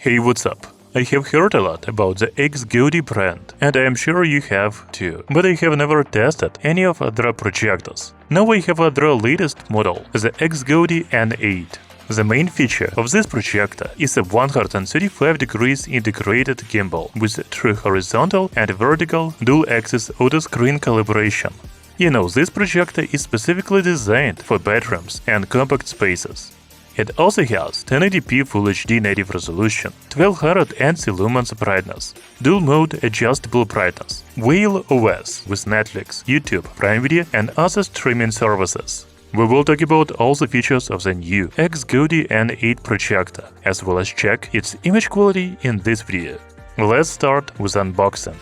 Hey, what's up? I have heard a lot about the XGODY brand, and I am sure you have too, but I have never tested any of their projectors. Now I have their latest model, the XGODY N8. The main feature of this projector is a 135 degrees integrated gimbal with true horizontal and vertical dual-axis auto-screen calibration. You know, this projector is specifically designed for bedrooms and compact spaces. It also has 1080p Full HD native resolution, 1200 ANSI lumens brightness, dual-mode adjustable brightness, WhaleOS with Netflix, YouTube, Prime Video and other streaming services. We will talk about all the features of the new XGODY N8 projector, as well as check its image quality in this video. Let's start with unboxing.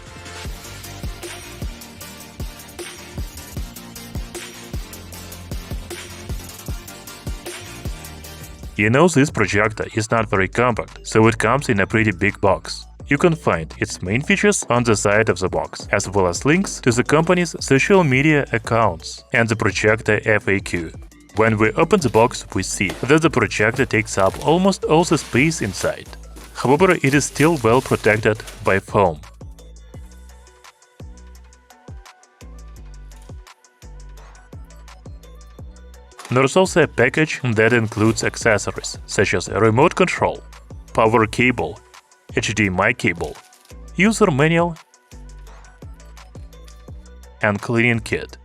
You know, this projector is not very compact, so it comes in a pretty big box. You can find its main features on the side of the box, as well as links to the company's social media accounts and the projector FAQ. When we open the box, we see that the projector takes up almost all the space inside. However, it is still well protected by foam. There's also a package that includes accessories, such as a remote control, power cable, HDMI cable, user manual, and cleaning kit.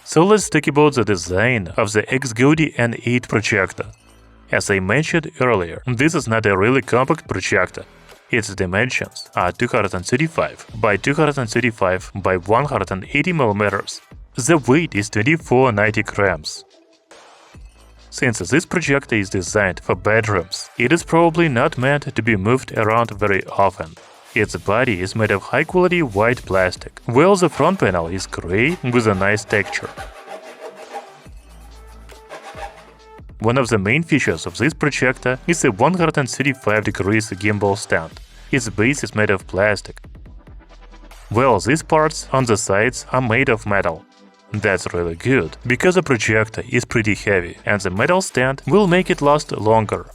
So let's talk about the design of the XGODY N8 projector. As I mentioned earlier, this is not a really compact projector. Its dimensions are 235 by 235 by 180 mm. The weight is 2490 grams. Since this projector is designed for bedrooms, it is probably not meant to be moved around very often. Its body is made of high-quality white plastic, while the front panel is gray with a nice texture. One of the main features of this projector is a 135 degrees gimbal stand. Its base is made of plastic, while these parts on the sides are made of metal. That's really good, because the projector is pretty heavy and the metal stand will make it last longer.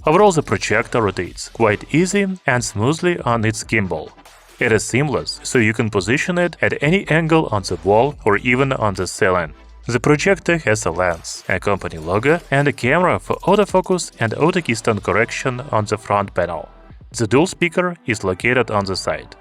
Overall, the projector rotates quite easy and smoothly on its gimbal. It is seamless, so you can position it at any angle on the wall or even on the ceiling. The projector has a lens, a company logo, and a camera for autofocus and auto keystone correction on the front panel. The dual speaker is located on the side.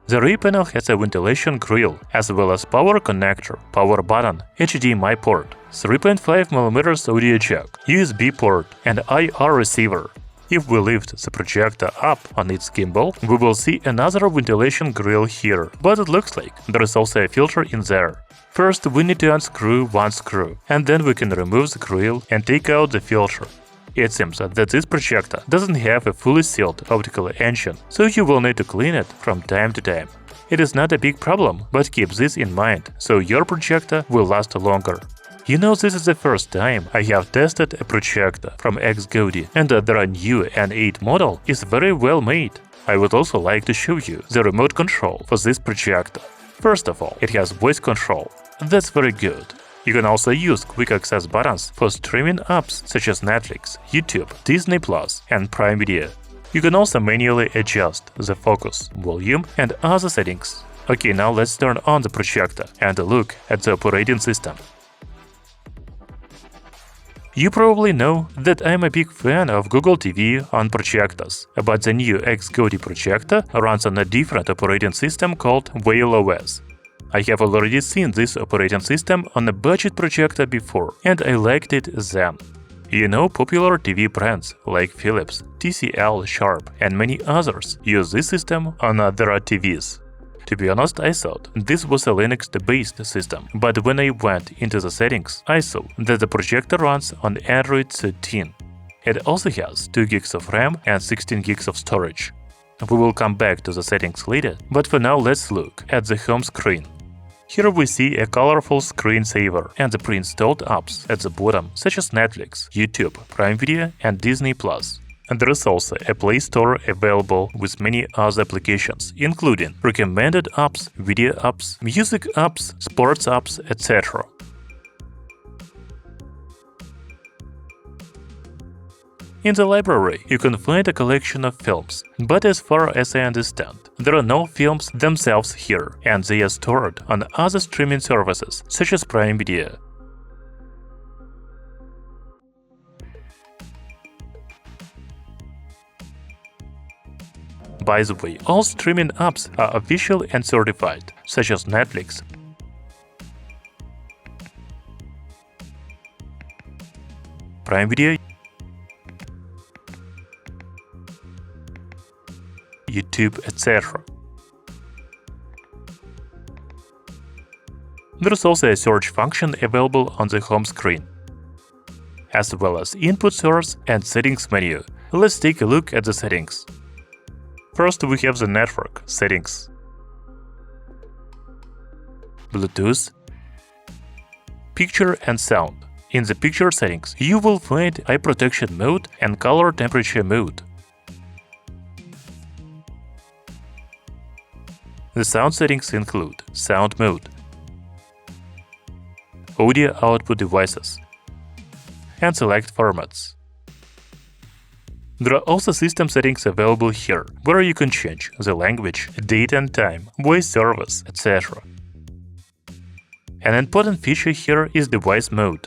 The rear panel has a ventilation grill, as well as power connector, power button, HDMI port, 3.5mm audio jack, USB port, and IR receiver. If we lift the projector up on its gimbal, we will see another ventilation grill here, but it looks like there is also a filter in there. First, we need to unscrew one screw, and then we can remove the grill and take out the filter. It seems that this projector doesn't have a fully sealed optical engine, so you will need to clean it from time to time. It is not a big problem, but keep this in mind, so your projector will last longer. You know, this is the first time I have tested a projector from XGODY, and their new N8 model is very well made. I would also like to show you the remote control for this projector. First of all, it has voice control. That's very good. You can also use quick access buttons for streaming apps such as Netflix, YouTube, Disney+, and Prime Video. You can also manually adjust the focus, volume, and other settings. Okay, now let's turn on the projector and look at the operating system. You probably know that I'm a big fan of Google TV on projectors, but the new XGODY projector runs on a different operating system called WhaleOS. I have already seen this operating system on a budget projector before, and I liked it then. You know, popular TV brands like Philips, TCL, Sharp, and many others use this system on their TVs. To be honest, I thought this was a Linux-based system, but when I went into the settings, I saw that the projector runs on Android 13. It also has 2 GB of RAM and 16 GB of storage. We will come back to the settings later, but for now let's look at the home screen. Here we see a colorful screensaver and the pre-installed apps at the bottom, such as Netflix, YouTube, Prime Video, and Disney+. And there is also a Play Store available with many other applications, including recommended apps, video apps, music apps, sports apps, etc. In the library, you can find a collection of films, but as far as I understand, there are no films themselves here, and they are stored on other streaming services, such as Prime Video. By the way, all streaming apps are official and certified, such as Netflix, Prime Video, YouTube, etc. There is also a search function available on the home screen, as well as input source and settings menu. Let's take a look at the settings. First, we have the network settings, Bluetooth, picture and sound. In the picture settings, you will find eye protection mode and color temperature mode. The sound settings include sound mode, audio output devices, and select formats. There are also system settings available here, where you can change the language, date and time, voice service, etc. An important feature here is device mode.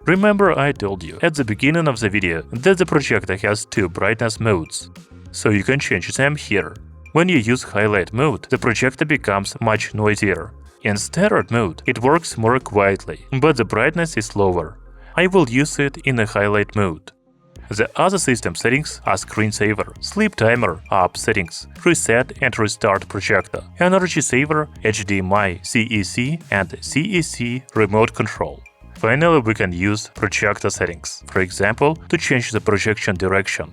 Remember, I told you at the beginning of the video that the projector has two brightness modes, so you can change them here. When you use highlight mode, the projector becomes much noisier. In standard mode, it works more quietly, but the brightness is lower. I will use it in a highlight mode. The other system settings are screensaver, sleep timer, app settings, reset and restart projector, energy saver, HDMI, CEC and CEC remote control. Finally, we can use projector settings, for example, to change the projection direction.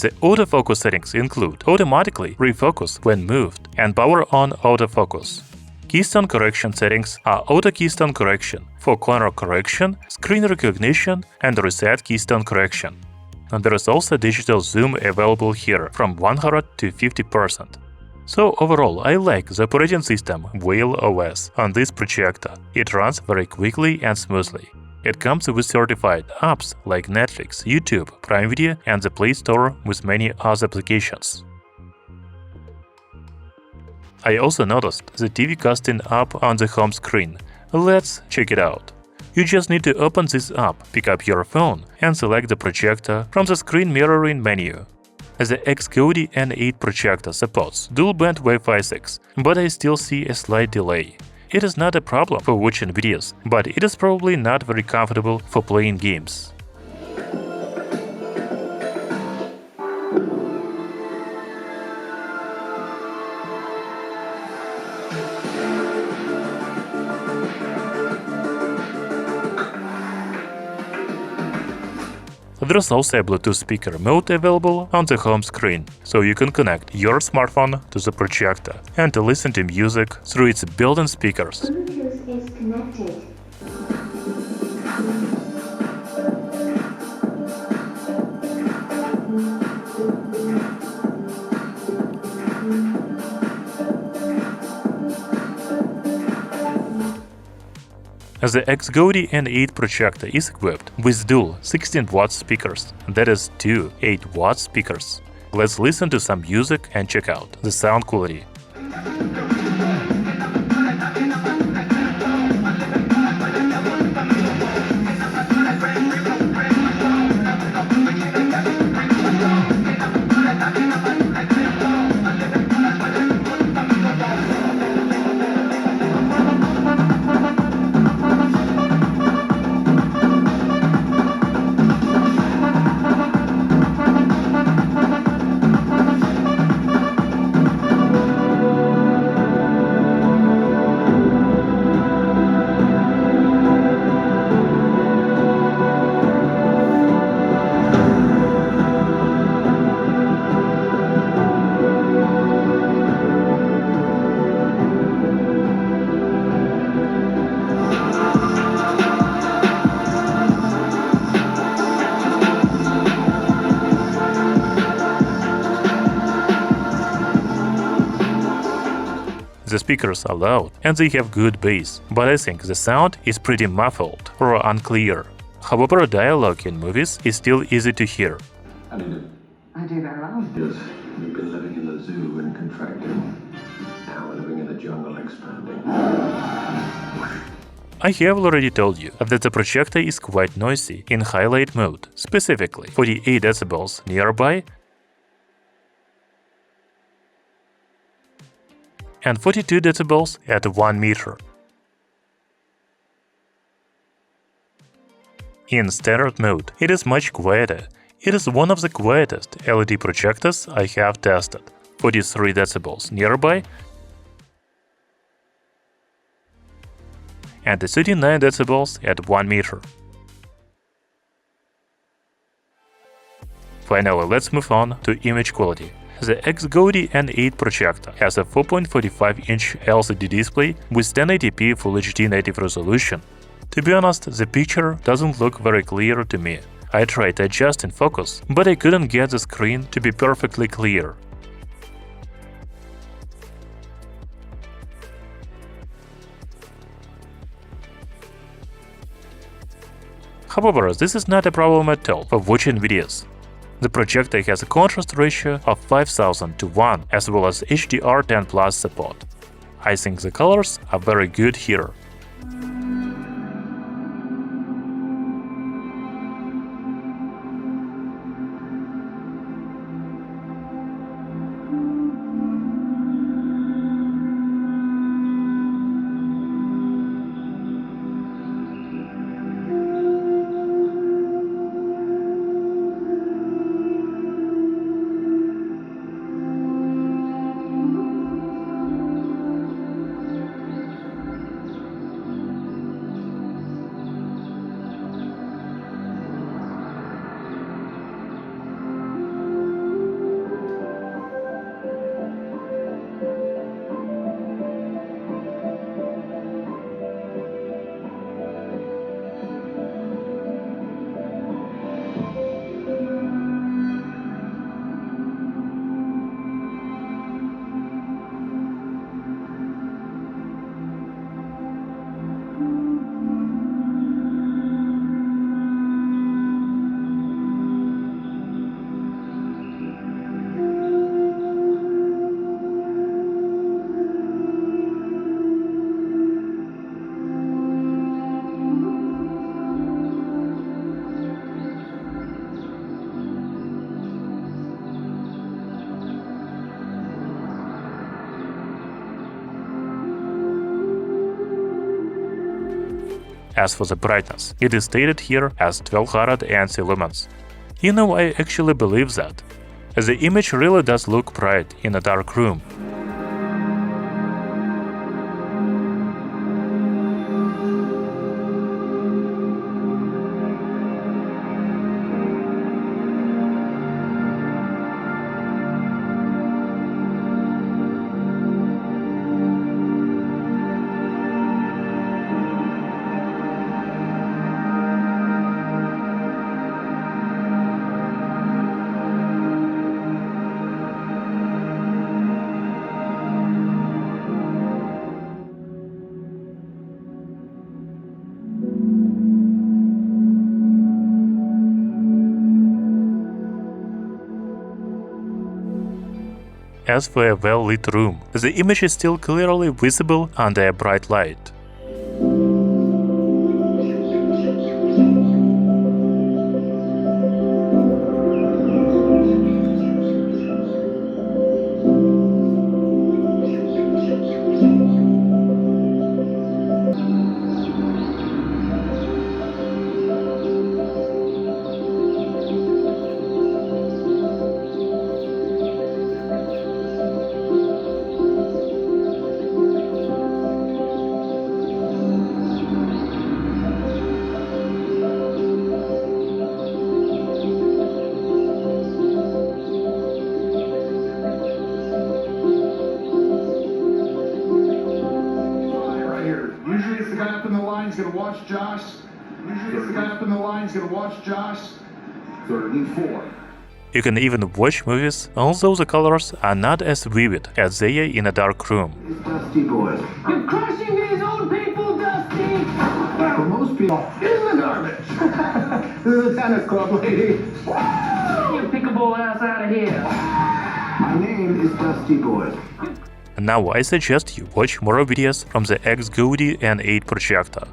The autofocus settings include automatically refocus when moved and power on autofocus. Keystone correction settings are auto keystone correction for corner correction, screen recognition, and reset keystone correction. And there is also digital zoom available here from 100 to 50%. So overall, I like the operating system WhaleOS on this projector. It runs very quickly and smoothly. It comes with certified apps like Netflix, YouTube, Prime Video, and the Play Store with many other applications. I also noticed the TV casting app on the home screen. Let's check it out. You just need to open this app, pick up your phone, and select the projector from the screen mirroring menu. The XGODY N8 projector supports dual-band Wi-Fi 6, but I still see a slight delay. It is not a problem for watching videos, but it is probably not very comfortable for playing games. There's also a Bluetooth speaker mode available on the home screen, so you can connect your smartphone to the projector and listen to music through its built-in speakers. Bluetooth is connected. The XGODY N8 projector is equipped with dual 16-watt speakers, that is, two 8-watt speakers. Let's listen to some music and check out the sound quality. The speakers are loud and they have good bass, but I think the sound is pretty muffled or unclear. However, dialogue in movies is still easy to hear. How do you do? I do very well. Yes, we've been living in the zoo and contracting. Now we're living in the jungle expanding. I have already told you that the projector is quite noisy in highlight mode, specifically 48 decibels nearby and 42 decibels at 1 meter. In standard mode, it is much quieter. It is one of the quietest LED projectors I have tested, 43 decibels nearby and 39 decibels at 1 meter. Finally, let's move on to image quality. The XGODY N8 projector has a 4.45-inch LCD display with 1080p Full HD native resolution. To be honest, the picture doesn't look very clear to me. I tried adjusting focus, but I couldn't get the screen to be perfectly clear. However, this is not a problem at all for watching videos. The projector has a contrast ratio of 5000 to 1 as well as HDR10+ support. I think the colors are very good here. As for the brightness, it is stated here as 1200 ANSI lumens. You know, I actually believe that. The image really does look bright in a dark room. As for a well-lit room, the image is still clearly visible under a bright light. Gonna watch Josh. Usually it's the guy up in the line who's gonna watch Josh. 3rd and 4. You can even watch movies, although the colors are not as vivid as they are in a dark room. Dusty boy. You're crushing these old people, Dusty! Those people in the garbage. This is a tennis club, lady. You pickable ass out of here. My name is Dusty Boy. Now I suggest you watch more videos from the XGODY N8 projector.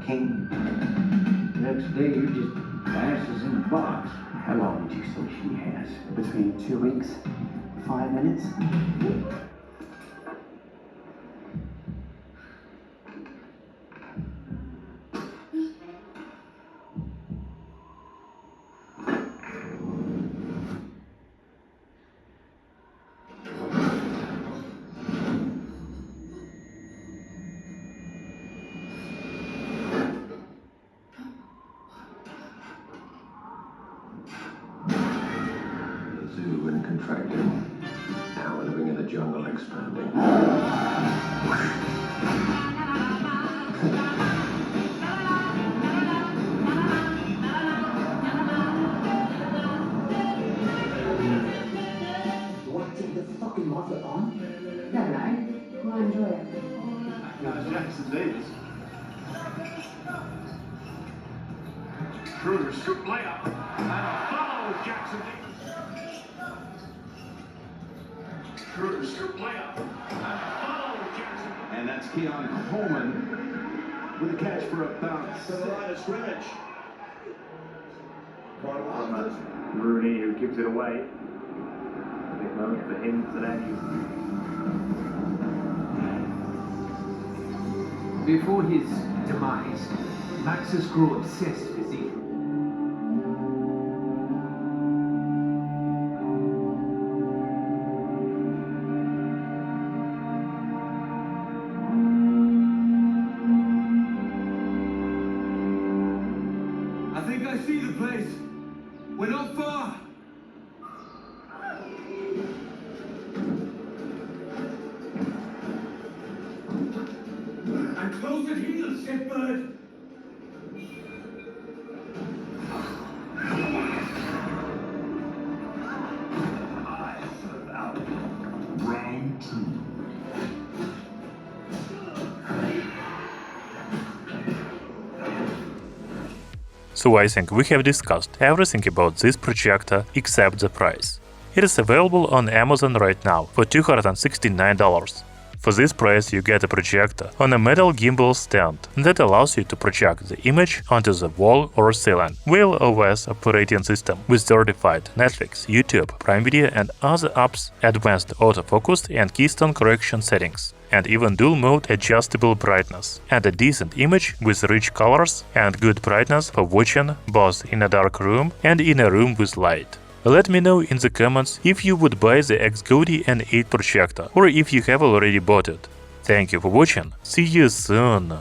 King. Next day you just asses in a box. How long would you say she has? Between 2 weeks, 5 minutes. Zoo and contracting. Now we're living in the jungle expanding. You want to take the fucking muffler on? Never mind. Go enjoy it. Jackson Davis. Schroeder scoop layup. And a follow Jackson Davis. Schroeder scoop layup. And a follow Jackson. And that's Keon Coleman with a catch for a bounce. To the line of scrimmage. Rooney, who gives it away. Big moment for him today. Before his demise, Max's grew obsessed with Zeke. I think I see the place. We're not far. I'm close at heels, Shepard. Round two. So I think we have discussed everything about this projector except the price. It is available on Amazon right now for $269. For this price you get a projector on a metal gimbal stand that allows you to project the image onto the wall or ceiling. WhaleOS operating system with certified Netflix, YouTube, Prime Video and other apps, advanced autofocus and keystone correction settings, and even dual mode adjustable brightness, and a decent image with rich colors and good brightness for watching both in a dark room and in a room with light. Let me know in the comments if you would buy the XGODY N8 projector or if you have already bought it. Thank you for watching, see you soon!